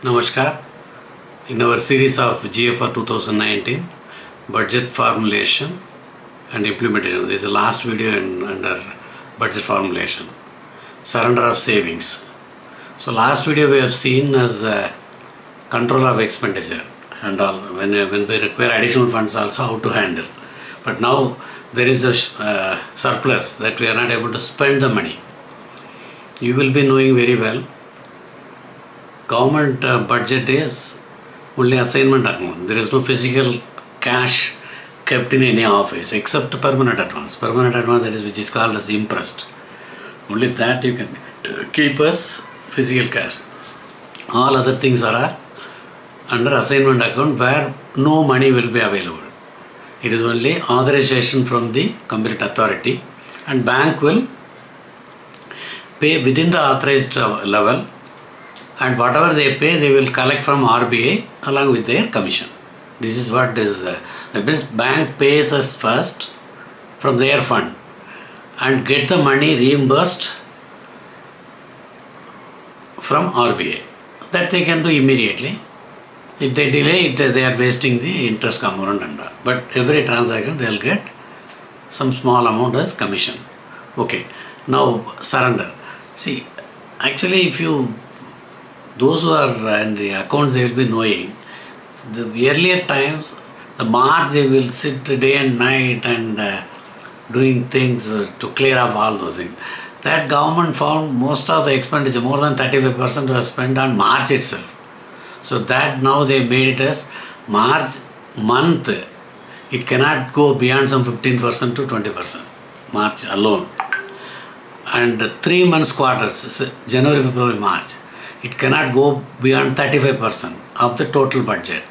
Namaskar. In our series of GFR 2019, budget formulation and implementation. This is the last video under budget formulation. Surrender of savings. So last video we have seen as control of expenditure and all. When we require additional funds also how to handle. But now there is a surplus that we are not able to spend the money. You will be knowing very well. Government budget is only assignment account. There is no physical cash kept in any office except permanent advance. Permanent advance, that is which is called as imprest. Only that you can keep as physical cash. All other things are under assignment account where no money will be available. It is only authorization from the competent authority, and bank will pay within the authorized level, and whatever they pay they will collect from RBI along with their commission. This is what is the bank pays us first from their fund and get the money reimbursed from RBI. That they can do immediately. If they delay it, they are wasting the interest component and all. But every transaction they will get some small amount as commission. Okay. Now surrender. See, actually if you those who are in the accounts, they will be knowing the earlier times, the March they will sit day and night and doing things to clear up all those things. That government found most of the expenditure, more than 35% was spent on March itself. So that now they made it as March month. It cannot go beyond some 15% to 20%, March alone. And 3 months quarters, January, February, March. It cannot go beyond 35% of the total budget.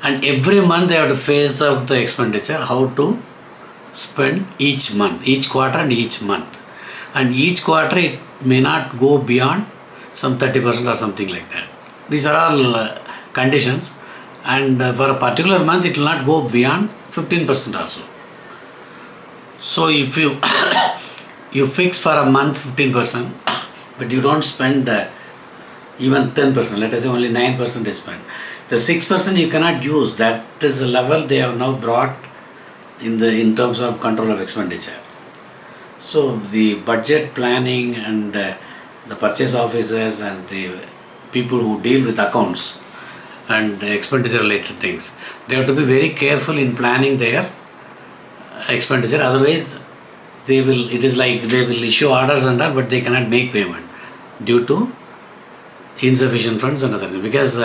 And every month they have to phase out the expenditure, how to spend each month, each quarter and each month. And each quarter it may not go beyond some 30% or something like that. These are all conditions, and for a particular month it will not go beyond 15% also. So if you you fix for a month 15%, but you don't spend even 10%, let us say only 9% is spent. The 6% you cannot use. That is the level they have now brought in terms of control of expenditure. So the budget planning and the purchase officers and the people who deal with accounts and expenditure related things, they have to be very careful in planning their expenditure. Otherwise it is like they will issue orders and all, but they cannot make payment due to insufficient funds and other things, because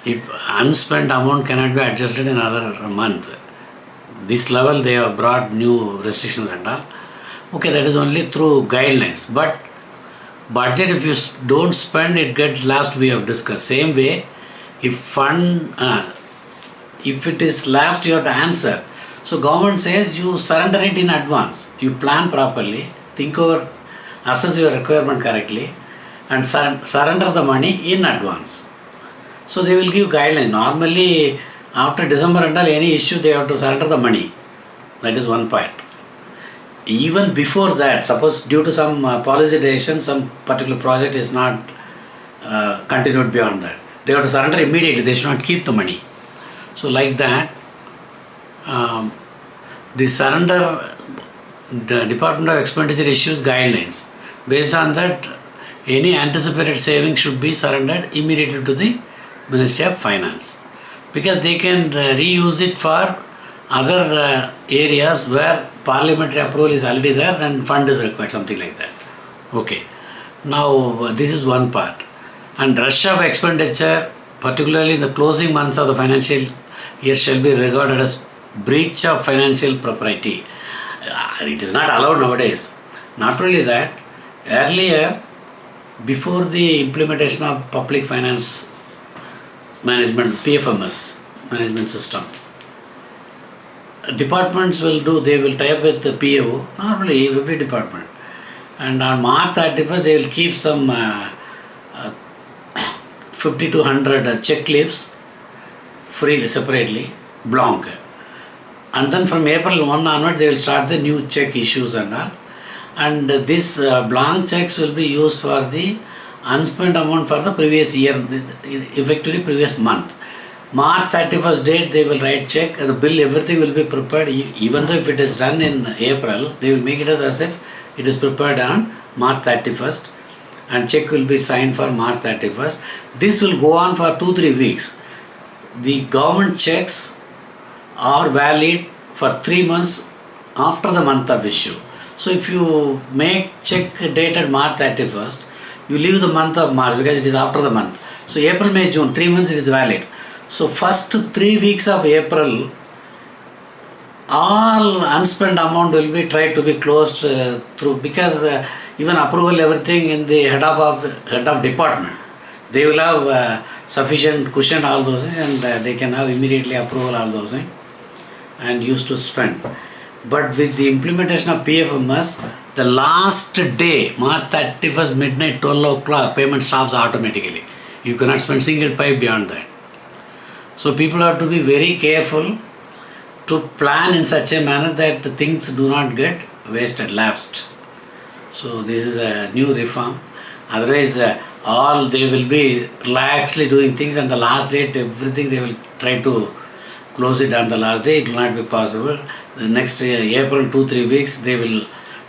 if unspent amount cannot be adjusted in another month. This level they have brought new restrictions and all. Okay, that is only through guidelines. But budget, if you don't spend, it gets lapsed. We have discussed. Same way, if it is lapsed, you have to answer. So government says you surrender it in advance. You plan properly, think over, assess your requirement correctly, and surrender the money in advance. So they will give guidelines. Normally after December and all, any issue they have to surrender the money. That is one part. Even before that, suppose due to some policy decision, some particular project is not continued beyond that, they have to surrender immediately. They should not keep the money. So like that, the surrender, the Department of Expenditure issues guidelines. Based on that, any anticipated saving should be surrendered immediately to the Ministry of Finance, because they can reuse it for other areas where parliamentary approval is already there and fund is required, something like that. Okay. Now this is one part. And rush of expenditure, particularly in the closing months of the financial year, shall be regarded as breach of financial propriety. It is not allowed nowadays. Not only that, earlier, before the implementation of public finance management, PFMS management system, departments will tie up with the PAO, normally every department. And on March 31st, they will keep some 50 to 100 check leaves free separately, blank. And then from April 1 onwards, they will start the new check issues and all. And this blank checks will be used for the unspent amount for the previous year, effectively previous month. March 31st date, they will write check, the bill, everything will be prepared. Even though if it is done in April, they will make it as if it is prepared on March 31st, and check will be signed for March 31st. This will go on for 2-3 weeks. The government checks are valid for 3 months after the month of issue. So if you make check dated March 31st, you leave the month of March because it is after the month. So April, May, June, 3 months it is valid. So first 3 weeks of April, all unspent amount will be tried to be closed through, because even approval everything in the head of department. They will have sufficient cushion, all those things, and they can have immediately approval all those things and used to spend. But with the implementation of PFMS, the last day, March 31st midnight, 12 o'clock, payment stops automatically. You cannot spend single pipe beyond that. So people have to be very careful to plan in such a manner that the things do not get wasted, lapsed. So this is a new reform. Otherwise, all they will be relaxedly doing things, and the last date, everything they will try to close it on the last day. It will not be possible. The next April, 2-3 weeks, they will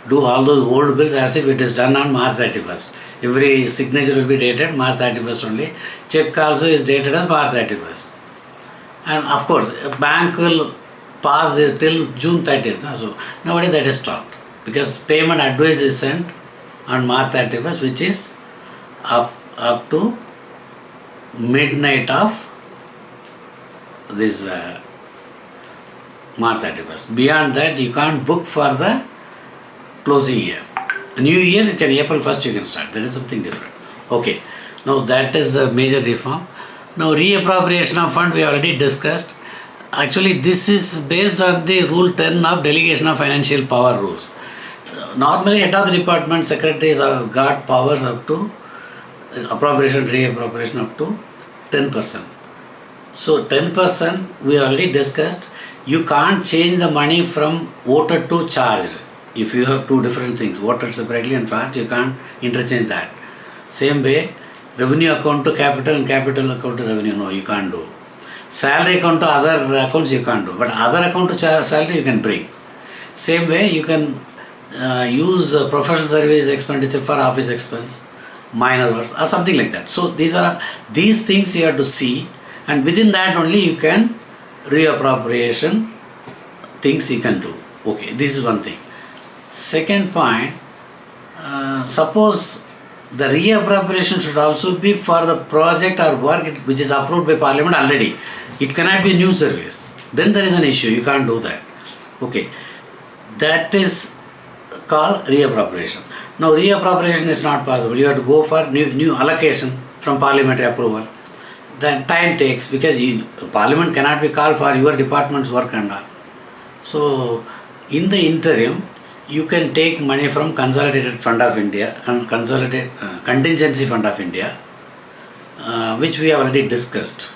do all those old bills as if it is done on March 31st. Every signature will be dated March 31st only. Check also is dated as March 31st. And of course, a bank will pass till June 30th. So nowadays that is stopped, because payment advice is sent on March 31st, which is up to midnight of this March 31st. Beyond that, you can't book for the closing year. New year, you can April 1st you can start. That is something different. Okay. Now that is a major reform. Now re-appropriation of fund we already discussed. Actually, this is based on the Rule 10 of Delegation of Financial Power rules. Normally, head of the department secretaries have got powers up to appropriation, re-appropriation up to 10%. So 10% we already discussed. You can't change the money from voted to charged. If you have two different things, voted separately and charged, you can't interchange that. Same way, revenue account to capital and capital account to revenue, no, you can't do. Salary account to other accounts you can't do, but other account to salary you can bring. Same way, you can use professional service expenditure for office expense, minor works or something like that. So these things you have to see, and within that only you can reappropriation things you can do. Okay, this is one thing. Second point, suppose the reappropriation should also be for the project or work which is approved by Parliament already. It cannot be a new service. Then there is an issue, you can't do that. Okay, that is called reappropriation. Now reappropriation is not possible. You have to go for new allocation from parliamentary approval. Then time takes, because Parliament cannot be called for your department's work and all. So in the interim, you can take money from Consolidated Fund of India, Contingency Fund of India, which we have already discussed.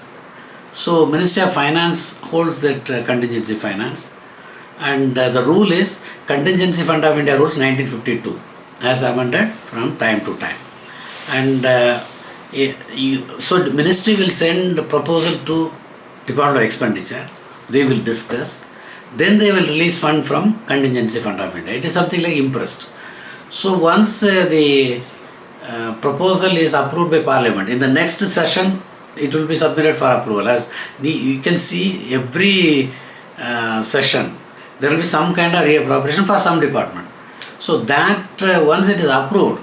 So Ministry of Finance holds that contingency finance, and the rule is Contingency Fund of India rules 1952 as amended from time to time. And so the ministry will send a proposal to Department of Expenditure, they will discuss, then they will release fund from Contingency Fund of India. It is something like impressed. So once the proposal is approved by Parliament, in the next session it will be submitted for approval. As you can see, every session there will be some kind of reappropriation for some department. So that once it is approved,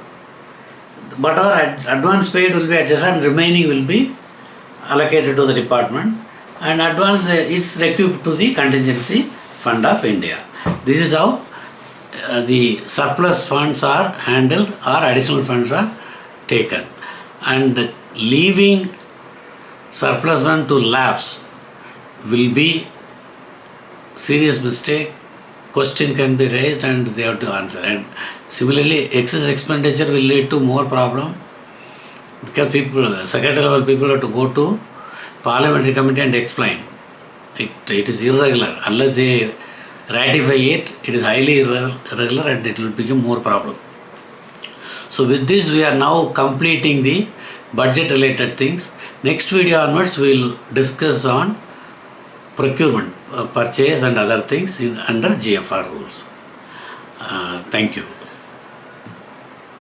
whatever advance paid will be adjusted and remaining will be allocated to the department, and advance is recouped to the Contingency Fund of India. This is how the surplus funds are handled or additional funds are taken. And leaving surplus fund to lapse will be serious mistake. Question can be raised and they have to answer. And similarly, excess expenditure will lead to more problem, because secretary level people have to go to parliamentary committee and explain. It is irregular. Unless they ratify it, it is highly irregular and it will become more problem. So with this we are now completing the budget related things. Next video onwards we will discuss on procurement, purchase and other things under GFR rules. Thank you.